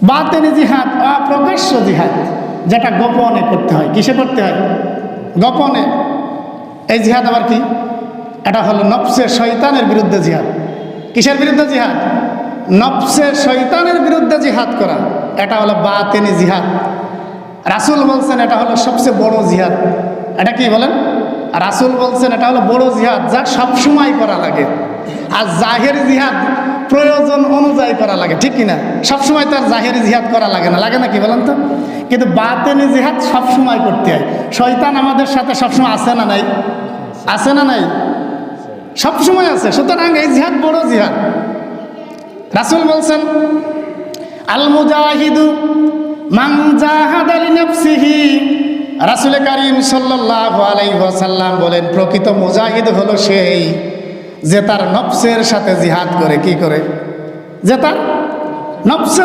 বাতেনি জিহাদ, অপ্রকাশ্য জিহাদ, যেটা গোপনে করতে হয়। কিসে করতে হয়? গোপনে। এই জিহাদ আবার কি? এটা হলো নফসে শয়তানের বিরুদ্ধে জিহাদ। কিসের বিরুদ্ধে জিহাদ? নফসে শয়তানের বিরুদ্ধে জিহাদ করা, এটা হলো বাতেনি জিহাদ। রাসূল বলছেন এটা হলো সবচেয়ে বড় জিহাদ। এটা কি বলেন? রাসূল বলছেন এটা হলো বড় জিহাদ, যা সবসময় করা লাগে। আর জাহেরি জিহাদ প্রয়োজন অনুযায়ী করা লাগে, ঠিক কিনা? সবসময় তার জাহেরি জিহাদ করা লাগে না, লাগে না কি বলেন তো? কিন্তু বাতেনি জিহাদ সবসময় করতে হয়। শয়তান আমাদের সাথে সবসময় আছে না নাই? আছে না নাই? সবসময় আছে। সুতরাং এই জিহাদ বড় জিহাদ। রাসূল বলছেন আল মুজাহিদু মান জাহাদা লিনাফসিহি। রাসূল কারীম সাল্লাল্লাহু আলাইহি ওয়াসাল্লাম বলেন, প্রকৃত মুজাহিদ হলো সেই যে তার নফসের সাথে জিহাদ করে। কি করে? যে তার নফসের